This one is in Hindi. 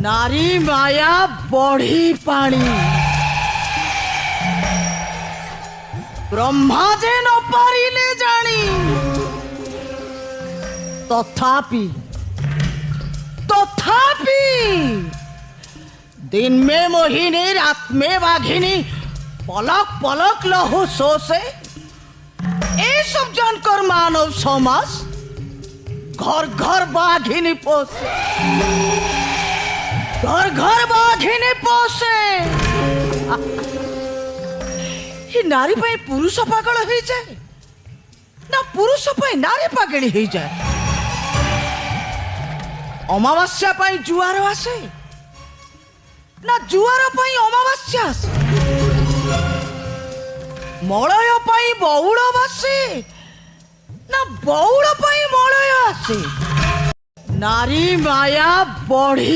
नारी माया बढ़ी पानी ब्रह्मा जे न पारिले जानी तथापि तथापि दिन में मोहिनी रात में वाघिनी पलक पलक लहू सोसे ए सब जानकर मानव समाज घर घर बाघिनी पोसे घर घर बाघिनी पोसे नारी पाई पुरुष पागल हो जाए ना पुरुष पाई नारी पागली हो जाए अमावास्या पाई जुआर आसे ना जुआर पाई अमावास्या आसे मलय पाई बौड़ बासे ना बौड़ पाई मलय आसे नारी माया बढ़ी